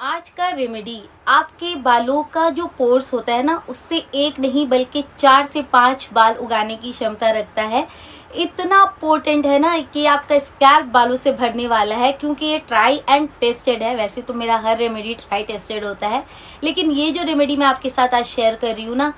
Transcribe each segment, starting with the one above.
आज का रेमेडी आपके बालों का जो पोर्स होता है ना, उससे एक नहीं बल्कि 4 से 5 बाल उगाने की क्षमता रखता है। इतना पोटेंट है ना कि आपका स्कैल्प बालों से भरने वाला है, क्योंकि ये ट्राई एंड टेस्टेड है। वैसे तो मेरा हर रेमेडी ट्राई टेस्टेड होता है, लेकिन ये जो रेमेडी मैं आपके साथ आज शेयर कर रही हूँ ना,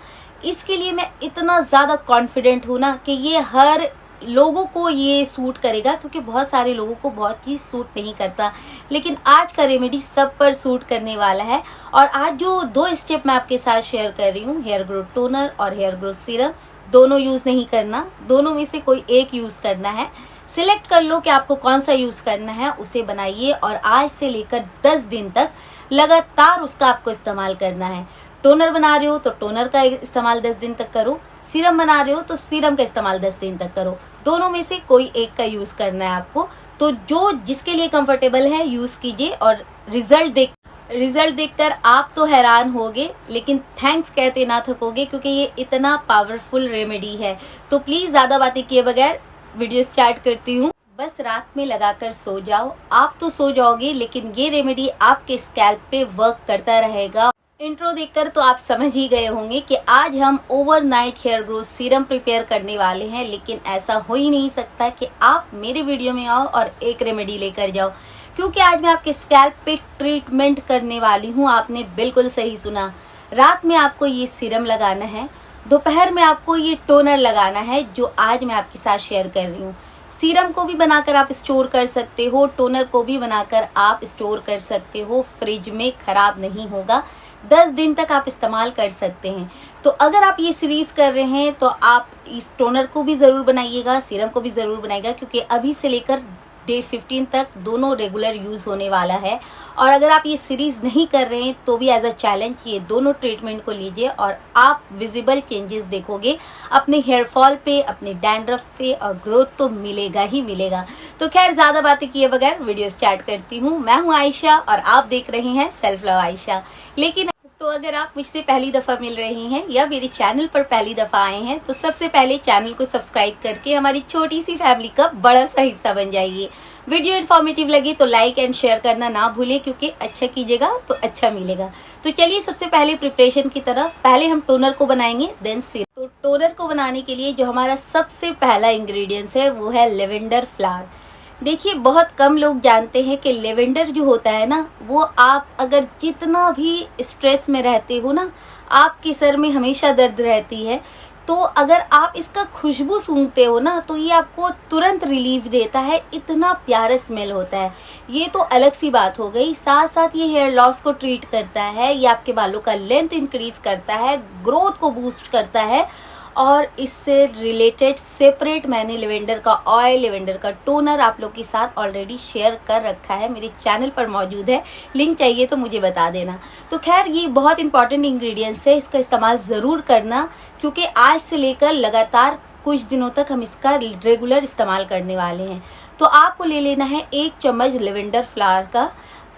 इसके लिए मैं इतना ज़्यादा कॉन्फिडेंट हूँ ना कि ये हर लोगों को ये सूट करेगा, क्योंकि बहुत सारे लोगों को बहुत चीज़ सूट नहीं करता, लेकिन आज का रेमेडी सब पर सूट करने वाला है। और आज जो 2 स्टेप मैं आपके साथ शेयर कर रही हूँ, हेयर ग्रोथ टोनर और हेयर ग्रोथ सीरम, दोनों यूज़ नहीं करना, दोनों में से कोई एक यूज़ करना है। सिलेक्ट कर लो कि आपको कौन सा यूज़ करना है, उसे बनाइए और आज से लेकर 10 दिन तक लगातार उसका आपको इस्तेमाल करना है। टोनर बना रहे हो तो टोनर का इस्तेमाल 10 दिन तक करो, सीरम बना रहे हो तो सीरम का इस्तेमाल 10 दिन तक करो। दोनों में से कोई एक का यूज़ करना है आपको। तो जो जिसके लिए कंफर्टेबल है यूज़ कीजिए, और रिजल्ट देखकर आप तो हैरान होगे, लेकिन थैंक्स कहते ना थकोगे, क्योंकि ये इतना पावरफुल रेमेडी है। तो प्लीज़ ज़्यादा बातें किए बगैर वीडियो स्टार्ट करती हूँ। बस रात में लगाकर सो जाओ। आप तो सो जाओगे, लेकिन ये रेमेडी आपके स्कैल्प पे वर्क करता रहेगा। इंट्रो देखकर तो आप समझ ही गए होंगे कि आज हम overnight hair growth serum prepare करने वाले हैं, लेकिन ऐसा हो ही नहीं सकता कि आप मेरे वीडियो में आओ और एक रेमेडी लेकर जाओ, क्योंकि आज मैं आपके स्कैल्प पे ट्रीटमेंट करने वाली हूँ। आपने बिल्कुल सही सुना। रात में आपको ये सीरम लगाना है, दोपहर में आपको ये टोनर लगाना है, जो आज मैं आपके साथ शेयर कर रही हूँ। सीरम को भी बनाकर आप स्टोर कर सकते हो, टोनर को भी बनाकर आप स्टोर कर सकते हो, फ्रिज में खराब नहीं होगा, 10 दिन तक आप इस्तेमाल कर सकते हैं। तो अगर आप ये सीरीज कर रहे हैं तो आप इस टोनर को भी ज़रूर बनाइएगा, सीरम को भी ज़रूर बनाइएगा, क्योंकि अभी से लेकर डे 15 तक दोनों रेगुलर यूज़ होने वाला है। और अगर आप ये सीरीज़ नहीं कर रहे हैं तो भी एज अ चैलेंज ये दोनों ट्रीटमेंट को लीजिए, और आप विजिबल चेंजेस देखोगे अपने हेयर फॉल पे, अपने डैंड्रफ पे, और ग्रोथ तो मिलेगा ही मिलेगा। तो खैर ज़्यादा बातें किए बगैर वीडियो स्टार्ट करती हूँ। मैं हूँ आयशा और आप देख रहे हैं सेल्फ लव आयशा। लेकिन तो अगर आप मुझसे पहली दफ़ा मिल रहे हैं या मेरे चैनल पर पहली दफ़ा आए हैं, तो सबसे पहले चैनल को सब्सक्राइब करके हमारी छोटी सी फैमिली का बड़ा सा हिस्सा बन जाइए। वीडियो इन्फॉर्मेटिव लगे तो लाइक एंड शेयर करना ना भूलें, क्योंकि अच्छा कीजिएगा तो अच्छा मिलेगा। तो चलिए सबसे पहले प्रिपरेशन की तरफ। पहले हम टोनर को बनाएंगे, देन सीरम। तो टोनर को बनाने के लिए जो हमारा सबसे पहला इंग्रेडिएंट्स है वो है लेवेंडर फ्लावर। देखिए, बहुत कम लोग जानते हैं कि लेवेंडर जो होता है ना, वो आप अगर जितना भी स्ट्रेस में रहते हो ना, आपके सर में हमेशा दर्द रहती है, तो अगर आप इसका खुशबू सूंघते हो ना, तो ये आपको तुरंत रिलीफ देता है। इतना प्यारा स्मेल होता है। ये तो अलग सी बात हो गई। साथ साथ ये हेयर लॉस को ट्रीट करता है, ये आपके बालों का लेंथ इंक्रीज करता है, ग्रोथ को बूस्ट करता है। और इससे रिलेटेड सेपरेट मैंने लेवेंडर का ऑयल, लेवेंडर का टोनर आप लोग के साथ ऑलरेडी शेयर कर रखा है, मेरे चैनल पर मौजूद है। लिंक चाहिए तो मुझे बता देना। तो खैर, ये बहुत इंपॉर्टेंट इंग्रेडिएंट्स है, इसका इस्तेमाल ज़रूर करना, क्योंकि आज से लेकर लगातार कुछ दिनों तक हम इसका रेगुलर इस्तेमाल करने वाले हैं। तो आपको ले लेना है 1 चम्मच लेवेंडर फ्लावर का।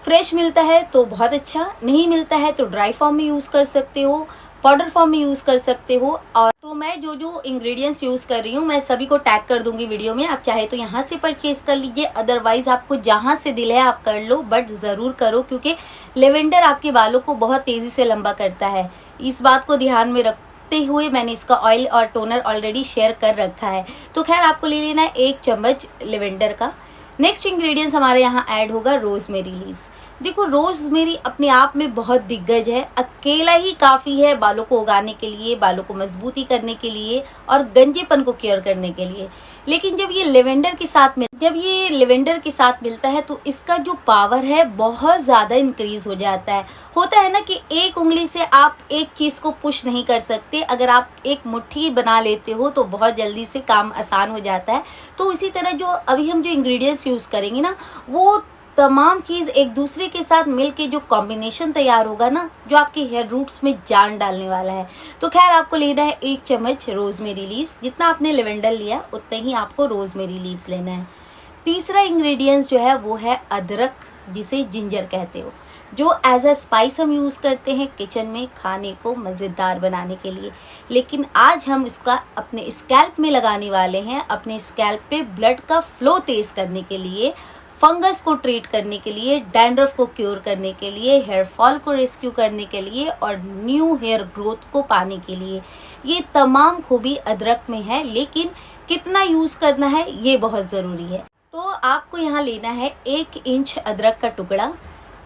फ्रेश मिलता है तो बहुत अच्छा, नहीं मिलता है तो ड्राई फॉर्म में यूज़ कर सकते हो, पाउडर फॉर्म में यूज़ कर सकते हो। और तो मैं जो जो इंग्रेडिएंट्स यूज़ कर रही हूँ, मैं सभी को टैग कर दूंगी वीडियो में। आप चाहे तो यहाँ से परचेज कर लीजिए, अदरवाइज आपको जहाँ से दिल है आप कर लो, बट ज़रूर करो, क्योंकि लेवेंडर आपके बालों को बहुत तेज़ी से लंबा करता है। इस बात को ध्यान में रखते हुए मैंने इसका ऑयल और टोनर ऑलरेडी शेयर कर रखा है। तो खैर, आपको ले लेना है 1 चम्मच लेवेंडर का। नेक्स्ट इंग्रेडिएंट्स हमारे यहाँ ऐड होगा रोजमेरी लीव्स। देखो, रोजमेरी अपने आप में बहुत दिग्गज है, अकेला ही काफ़ी है बालों को उगाने के लिए, बालों को मजबूती करने के लिए और गंजेपन को क्योर करने के लिए। लेकिन जब ये लेवेंडर के साथ मिलता है तो इसका जो पावर है बहुत ज़्यादा इंक्रीज हो जाता है। होता है ना कि एक उंगली से आप एक चीज़ को पुश नहीं कर सकते, अगर आप एक मुट्ठी बना लेते हो तो बहुत जल्दी से काम आसान हो जाता है। तो इसी तरह जो अभी हम जो इंग्रेडिएंट्स यूज़ करेंगे ना, वो तमाम चीज़ एक दूसरे के साथ मिलके जो कॉम्बिनेशन तैयार होगा ना, जो आपके हेयर रूट्स में जान डालने वाला है। तो खैर, आपको लेना है 1 चम्मच रोजमेरी लीव्स। जितना आपने लेवेंडर लिया उतना ही आपको रोजमेरी लीव्स लेना है। तीसरा इंग्रेडिएंट्स जो है वो है अदरक, जिसे जिंजर कहते हो, जो एज अ स्पाइस हम यूज़ करते हैं किचन में खाने को मज़ेदार बनाने के लिए। लेकिन आज हम इसका अपने स्कैल्प में लगाने वाले हैं, अपने स्कैल्प पे ब्लड का फ्लो तेज़ करने के लिए, फंगस को ट्रीट करने के लिए, डैंड्रफ को क्योर करने के लिए, हेयर फॉल को रेस्क्यू करने के लिए और न्यू हेयर ग्रोथ को पाने के लिए। ये तमाम खूबी अदरक में है, लेकिन कितना यूज़ करना है ये बहुत ज़रूरी है। तो आपको यहाँ लेना है 1 इंच अदरक का टुकड़ा।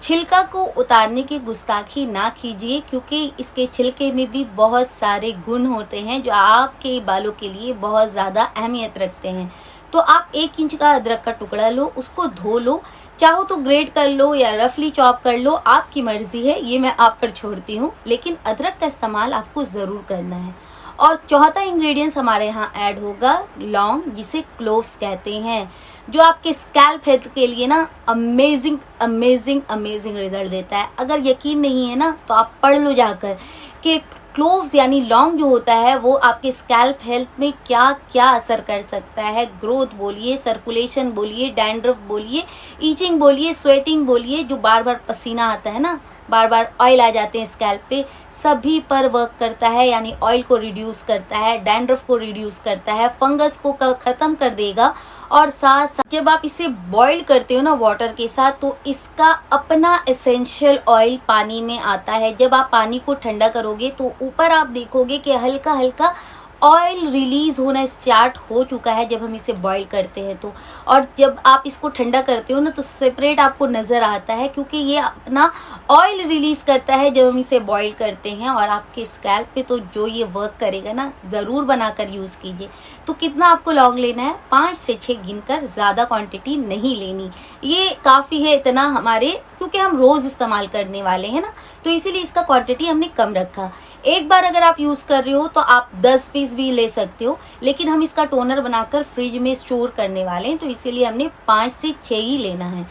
छिलका को उतारने की गुस्ताखी ना कीजिए, क्योंकि इसके छिलके में भी बहुत सारे गुण होते हैं जो आपके बालों के लिए बहुत ज़्यादा अहमियत रखते हैं। तो आप 1 इंच का अदरक का टुकड़ा लो, उसको धो लो, चाहो तो ग्रेट कर लो या रफली चॉप कर लो, आपकी मर्जी है, ये मैं आप पर छोड़ती हूँ, लेकिन अदरक का इस्तेमाल आपको ज़रूर करना है। और चौथा इंग्रेडिएंट्स हमारे यहाँ ऐड होगा लौंग, जिसे क्लोव्स कहते हैं, जो आपके स्कैल्प हेल्थ के लिए ना अमेजिंग अमेजिंग अमेजिंग रिजल्ट देता है। अगर यकीन नहीं है ना तो आप पढ़ लो जाकर कि क्लोव्स यानी लौंग जो होता है वो आपके स्कैल्प हेल्थ में क्या क्या असर कर सकता है। ग्रोथ बोलिए, सर्कुलेशन बोलिए, डैंड्रफ बोलिए, ईचिंग बोलिए, स्वेटिंग बोलिए, जो बार बार पसीना आता है ना, बार बार ऑयल आ जाते हैं स्कैल्प पे, सभी पर वर्क करता है। यानी ऑयल को रिड्यूस करता है, डैंड्रफ को रिड्यूस करता है, फंगस को ख़त्म कर देगा। और साथ साथ जब आप इसे बॉईल करते हो ना वाटर के साथ, तो इसका अपना एसेंशियल ऑयल पानी में आता है। जब आप पानी को ठंडा करोगे तो ऊपर आप देखोगे कि हल्का हल्का ऑयल रिलीज होना स्टार्ट हो चुका है जब हम इसे बॉईल करते हैं तो। और जब आप इसको ठंडा करते हो ना तो सेपरेट आपको नज़र आता है, क्योंकि ये अपना ऑयल रिलीज करता है जब हम इसे बॉईल करते हैं। और आपके स्कैल्प पे तो जो ये वर्क करेगा ना, ज़रूर बनाकर यूज़ कीजिए। तो कितना आपको लौंग लेना है? 5 से 6 गिनकर, ज़्यादा क्वांटिटी नहीं लेनी, ये काफ़ी है इतना हमारे, क्योंकि हम रोज़ इस्तेमाल करने वाले हैं ना, तो इसीलिए इसका क्वांटिटी हमने कम रखा। एक बार अगर आप यूज़ कर रहे हो तो आप 10 पीस भी ले सकते हो, लेकिन हम इसका टोनर बनाकर फ्रिज में स्टोर करने वाले हैं, तो इसीलिए हमने 5 से 6 ही लेना है।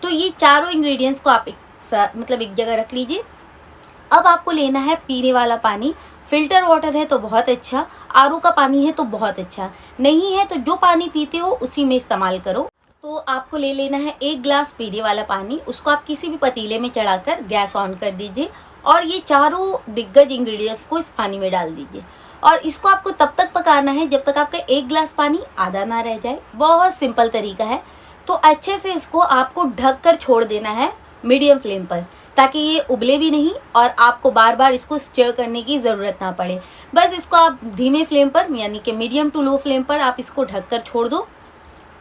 तो ये चारों इंग्रेडिएंट्स को आप एक जगह रख लीजिए। अब आपको लेना है पीने वाला पानी। फिल्टर वाटर है तो बहुत अच्छा, आरओ का पानी है तो बहुत अच्छा, नहीं है तो जो पानी पीते हो उसी में इस्तेमाल करो। तो आपको ले लेना है 1 ग्लास पीने वाला पानी, उसको आप किसी भी पतीले में चढ़ाकर गैस ऑन कर दीजिए और ये चारों दिग्गज इंग्रेडिएंट्स को इस पानी में डाल दीजिए। और इसको आपको तब तक पकाना है जब तक आपका 1 ग्लास पानी आधा ना रह जाए। बहुत सिंपल तरीका है। तो अच्छे से इसको आपको ढक कर छोड़ देना है मीडियम फ्लेम पर, ताकि ये उबले भी नहीं और आपको बार बार इसको स्टर करने की ज़रूरत ना पड़े। बस इसको आप धीमे फ्लेम पर, यानी कि मीडियम टू लो फ्लेम पर आप इसको ढक कर छोड़ दो।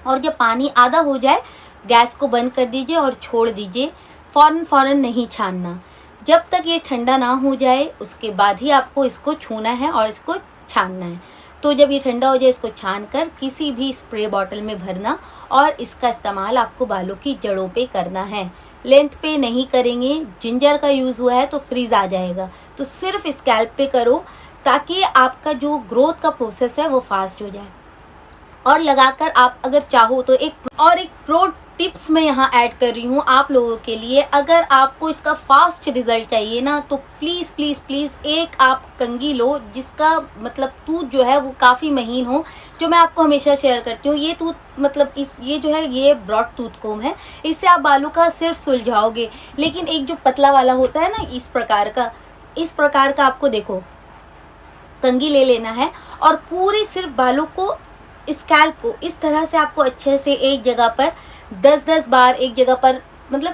और जब पानी आधा हो जाए गैस को बंद कर दीजिए और छोड़ दीजिए। फ़ौरन नहीं छानना, जब तक ये ठंडा ना हो जाए उसके बाद ही आपको इसको छूना है और इसको छानना है। तो जब ये ठंडा हो जाए इसको छान कर किसी भी स्प्रे बॉटल में भरना और इसका इस्तेमाल आपको बालों की जड़ों पे करना है, लेंथ पे नहीं करेंगे। जिंजर का यूज़ हुआ है तो फ्रीज आ जाएगा, तो सिर्फ स्कैल्प पे करो ताकि आपका जो ग्रोथ का प्रोसेस है वो फास्ट हो जाए। और लगाकर आप अगर चाहो तो एक प्रो टिप्स मैं यहाँ ऐड कर रही हूँ आप लोगों के लिए। अगर आपको इसका फास्ट रिजल्ट चाहिए ना तो प्लीज़ प्लीज़ प्लीज़ एक आप कंघी लो जिसका टूथ जो है वो काफ़ी महीन हो, जो मैं आपको हमेशा शेयर करती हूँ। ये टूथ ये जो है ये ब्रॉड टूथ कोम है, इससे आप बालों का सिर्फ सुलझाओगे। लेकिन एक जो पतला वाला होता है ना, इस प्रकार का आपको देखो कंघी ले लेना है और पूरी सिर्फ बालों को, स्कैल्प को इस तरह से आपको अच्छे से एक जगह पर 10-10 बार एक जगह पर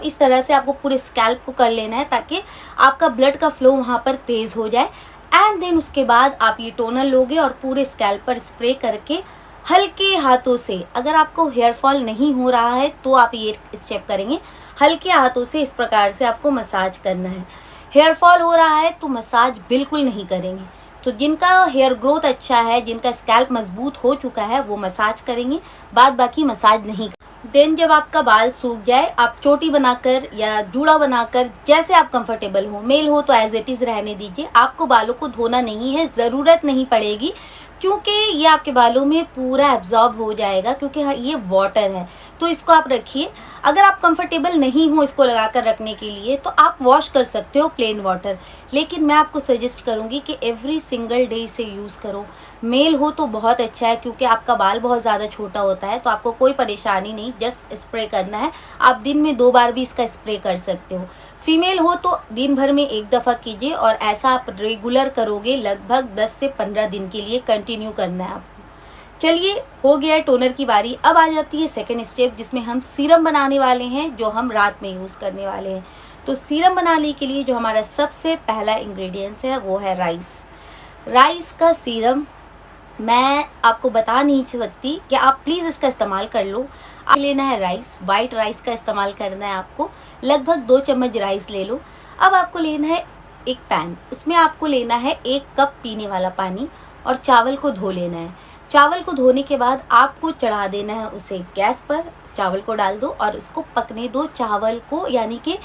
इस तरह से आपको पूरे स्कैल्प को कर लेना है, ताकि आपका ब्लड का फ्लो वहाँ पर तेज़ हो जाए। एंड देन उसके बाद आप ये टोनर लोगे और पूरे स्कैल्प पर स्प्रे करके हल्के हाथों से, अगर आपको हेयर फॉल नहीं हो रहा है तो आप ये स्टेप करेंगे, हल्के हाथों से इस प्रकार से आपको मसाज करना है। हेयर फॉल हो रहा है तो मसाज बिल्कुल नहीं करेंगे। तो जिनका हेयर ग्रोथ अच्छा है, जिनका स्कैल्प मजबूत हो चुका है, वो मसाज करेंगे, बाद बाकी मसाज नहीं। देन जब आपका बाल सूख जाए आप चोटी बनाकर या जूड़ा बनाकर, जैसे आप कंफर्टेबल हो, मेल हो तो एज इट इज रहने दीजिए। आपको बालों को धोना नहीं है, ज़रूरत नहीं पड़ेगी, क्योंकि ये आपके बालों में पूरा एब्जॉर्ब हो जाएगा, क्योंकि ये वाटर है। तो इसको आप रखिए। अगर आप कंफर्टेबल नहीं हो इसको लगाकर रखने के लिए तो आप वॉश कर सकते हो प्लेन वाटर, लेकिन मैं आपको सजेस्ट करूंगी कि एवरी सिंगल डे इसे यूज़ करो। मेल हो तो बहुत अच्छा है, क्योंकि आपका बाल बहुत ज़्यादा छोटा होता है तो आपको कोई परेशानी नहीं, जस्ट स्प्रे करना है। आप दिन में 2 बार भी इसका स्प्रे कर सकते हो। फीमेल हो तो दिन भर में 1 दफ़ा कीजिए और ऐसा आप रेगुलर करोगे, लगभग 10 से 15 दिन के लिए कंटिन्यू करना है आपको। चलिए, हो गया है टोनर की बारी। अब आ जाती है सेकंड स्टेप, जिसमें हम सीरम बनाने वाले हैं, जो हम रात में यूज़ करने वाले हैं। तो सीरम बनाने के लिए जो हमारा सबसे पहला इंग्रेडिएंट्स है वो है राइस। राइस का सीरम मैं आपको बता नहीं सकती कि आप प्लीज़ इसका इस्तेमाल कर लो। आप लेना है राइस, वाइट राइस का इस्तेमाल करना है आपको। लगभग 2 चम्मच राइस ले लो। अब आपको लेना है एक पैन, उसमें आपको लेना है 1 कप पीने वाला पानी और चावल को धो लेना है। चावल को धोने के बाद आपको चढ़ा देना है उसे गैस पर। चावल को डाल दो और उसको पकने दो। चावल को यानी कि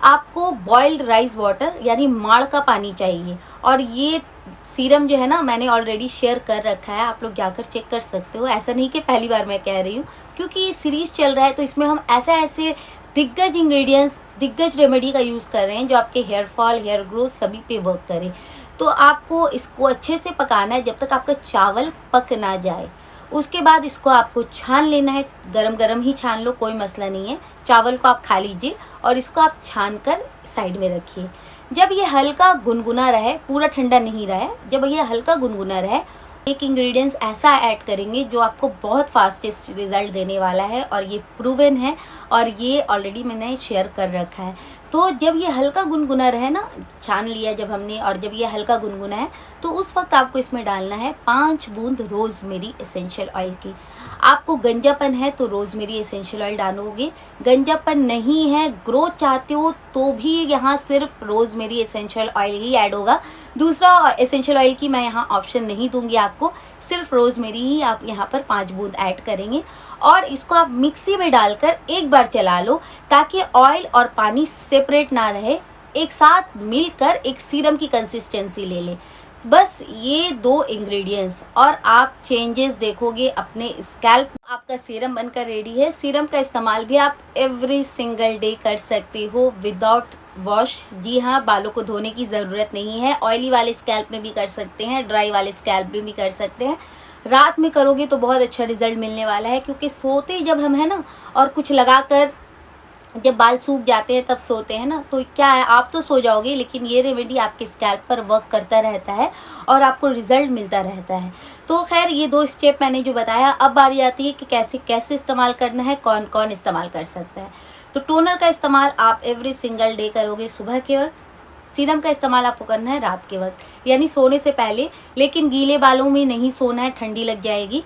आपको बॉइल्ड राइस वाटर यानी माड़ का पानी चाहिए। और ये सीरम जो है ना, मैंने ऑलरेडी शेयर कर रखा है, आप लोग जाकर चेक कर सकते हो। ऐसा नहीं कि पहली बार मैं कह रही हूँ, क्योंकि ये सीरीज चल रहा है तो इसमें हम ऐसे दिग्गज इंग्रेडिएंट्स, दिग्गज रेमेडी का यूज़ कर रहे हैं जो आपके हेयर फॉल, हेयर ग्रोथ सभी पे वर्क करे। तो आपको इसको अच्छे से पकाना है जब तक आपका चावल पक ना जाए। उसके बाद इसको आपको छान लेना है, गरम गरम ही छान लो, कोई मसला नहीं है। चावल को आप खा लीजिए और इसको आप छान कर साइड में रखिए। जब ये हल्का गुनगुना रहे, पूरा ठंडा नहीं रहे, जब ये हल्का गुनगुना रहे, एक इंग्रेडिएंट्स ऐसा ऐड करेंगे जो आपको बहुत फास्टेस्ट रिजल्ट देने वाला है और ये प्रूवन है और ये ऑलरेडी मैंने शेयर कर रखा है। तो जब ये हल्का गुनगुना रहे ना, छान लिया जब हमने, और जब ये हल्का गुनगुना है तो उस वक्त आपको इसमें डालना है 5 बूंद रोजमेरी एसेंशियल ऑयल की। आपको गंजापन है तो रोजमेरी एसेंशियल ऑयल डालोगे, गंजापन नहीं है, ग्रोथ चाहते हो तो भी यहाँ सिर्फ रोजमेरी एसेंशियल ऑयल ही ऐड होगा। दूसरा एसेंशियल ऑयल की मैं यहाँ ऑप्शन नहीं दूंगी आपको, सिर्फ रोजमेरी ही आप यहाँ पर 5 बूंद ऐड करेंगे। और इसको आप मिक्सी में डालकर एक बार चला लो ताकि ऑयल और पानी सेपरेट ना रहे, एक साथ मिलकर एक सीरम की कंसिस्टेंसी ले लें। बस ये 2 इंग्रेडिएंट्स और आप चेंजेस देखोगे अपने स्कैल्प। आपका सीरम बनकर रेडी है। सीरम का इस्तेमाल भी आप एवरी सिंगल डे कर सकते हो विदाउट वॉश। जी हाँ, बालों को धोने की ज़रूरत नहीं है। ऑयली वाले स्कैल्प में भी कर सकते हैं, ड्राई वाले स्कैल्प में भी कर सकते हैं। रात में करोगे तो बहुत अच्छा रिजल्ट मिलने वाला है, क्योंकि सोते जब हम है ना, और कुछ लगाकर जब बाल सूख जाते हैं तब सोते हैं ना, तो क्या है, आप तो सो जाओगे लेकिन ये रेमेडी आपके स्कैल्प पर वर्क करता रहता है और आपको रिजल्ट मिलता रहता है। तो खैर, ये 2 स्टेप मैंने जो बताया। अब बारी आती है कि कैसे इस्तेमाल करना है, कौन कौन इस्तेमाल कर सकता है। तो टोनर का इस्तेमाल आप एवरी सिंगल डे करोगे सुबह के वक्त। सीरम का इस्तेमाल आपको करना है रात के वक्त, यानी सोने से पहले, लेकिन गीले बालों में नहीं सोना है, ठंडी लग जाएगी।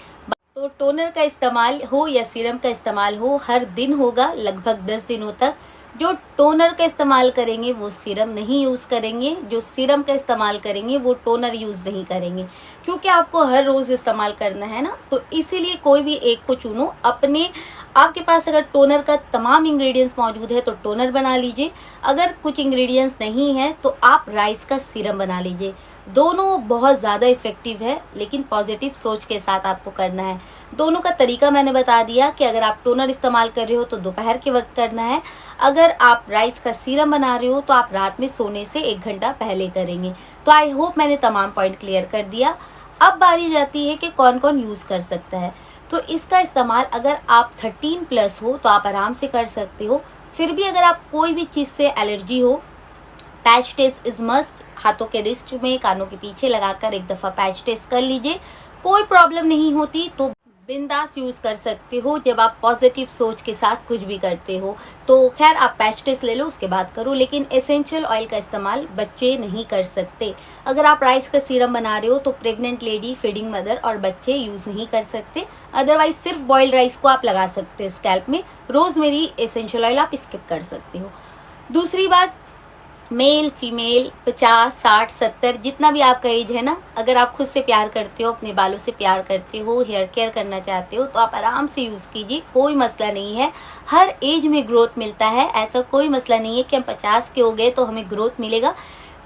तो टोनर का इस्तेमाल हो या सीरम का इस्तेमाल हो, हर दिन होगा लगभग 10 दिनों तक। जो टोनर का इस्तेमाल करेंगे वो सीरम नहीं यूज़ करेंगे, जो सीरम का इस्तेमाल करेंगे वो टोनर यूज़ नहीं करेंगे, क्योंकि आपको हर रोज़ इस्तेमाल करना है ना। तो इसीलिए कोई भी एक को चुनो। आपके पास अगर टोनर का तमाम इंग्रेडिएंट्स मौजूद है तो टोनर बना लीजिए, अगर कुछ इंग्रेडिएंट्स नहीं है तो आप राइस का सीरम बना लीजिए। दोनों बहुत ज़्यादा इफ़ेक्टिव है, लेकिन पॉजिटिव सोच के साथ आपको करना है। दोनों का तरीका मैंने बता दिया कि अगर आप टोनर इस्तेमाल कर रहे हो तो दोपहर के वक्त करना है, अगर आप राइस का सीरम बना रहे हो तो आप रात में सोने से 1 घंटा पहले करेंगे। तो आई होप मैंने तमाम पॉइंट क्लियर कर दिया। अब बारी जाती है कि कौन कौन यूज़ कर सकता है। तो इसका इस्तेमाल अगर आप 13+ हो तो आप आराम से कर सकते हो। फिर भी अगर आप कोई भी चीज़ से एलर्जी हो, पैच टेस्ट इज मस्ट। हाथों के रिस्ट में, कानों के पीछे लगाकर एक दफ़ा पैच टेस्ट कर लीजिए। कोई प्रॉब्लम नहीं होती तो बिंदास यूज़ कर सकते हो जब आप पॉजिटिव सोच के साथ कुछ भी करते हो। तो खैर, आप पैच टेस्ट ले लो, उसके बाद करो। लेकिन एसेंशियल ऑयल का इस्तेमाल बच्चे नहीं कर सकते। अगर आप राइस का सीरम बना रहे हो तो प्रेग्नेंट लेडी, फीडिंग मदर और बच्चे यूज़ नहीं कर सकते। अदरवाइज सिर्फ बॉइल्ड राइस को आप लगा सकते हो स्कैल्प में। रोजमेरी एसेंशियल ऑयल आप स्किप कर सकते हो। दूसरी बात, मेल फीमेल 50, 60, 70 जितना भी आपका एज है ना, अगर आप खुद से प्यार करते हो, अपने बालों से प्यार करते हो, हेयर केयर करना चाहते हो तो आप आराम से यूज़ कीजिए, कोई मसला नहीं है। हर एज में ग्रोथ मिलता है, ऐसा कोई मसला नहीं है कि हम 50 के हो गए तो हमें ग्रोथ मिलेगा।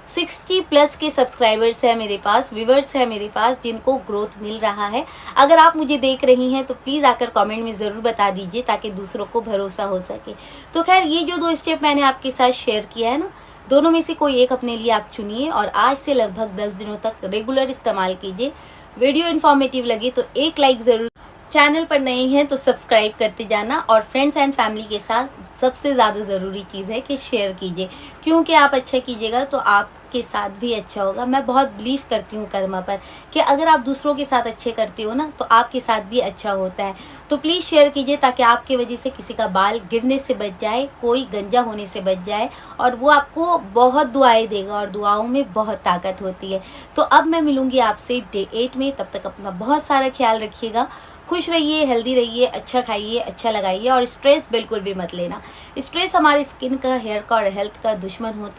60+ के सब्सक्राइबर्स है मेरे पास, व्यूवर्स है मेरे पास, जिनको ग्रोथ मिल रहा है। अगर आप मुझे देख रही हैं तो प्लीज़ आकर कमेंट में ज़रूर बता दीजिए ताकि दूसरों को भरोसा हो सके। तो खैर, ये जो 2 स्टेप मैंने आपके साथ शेयर किया है ना, दोनों में से कोई एक अपने लिए आप चुनिए और आज से लगभग 10 दिनों तक रेगुलर इस्तेमाल कीजिए। वीडियो इन्फॉर्मेटिव लगे तो एक लाइक ज़रूर, चैनल पर नए हैं तो सब्सक्राइब करते जाना और फ्रेंड्स एंड फैमिली के साथ सबसे ज़्यादा ज़रूरी चीज़ है कि शेयर कीजिए, क्योंकि आप अच्छा कीजिएगा तो आप आपके साथ भी अच्छा होगा। मैं बहुत बिलीव करती हूँ कर्मा पर कि अगर आप दूसरों के साथ अच्छे करते हो ना तो आपके साथ भी अच्छा होता है। तो प्लीज़ शेयर कीजिए ताकि आपकी वजह से किसी का बाल गिरने से बच जाए, कोई गंजा होने से बच जाए, और वो आपको बहुत दुआएं देगा और दुआओं में बहुत ताकत होती है। तो अब मैं मिलूंगी आपसे डे 8 में। तब तक अपना बहुत सारा ख्याल रखिएगा, खुश रहिए, हेल्दी रहिए, अच्छा खाइए, अच्छा लगाइए और स्ट्रेस बिल्कुल भी मत लेना। स्ट्रेस हमारे स्किन का, हेयर का और हेल्थ का दुश्मन होता है।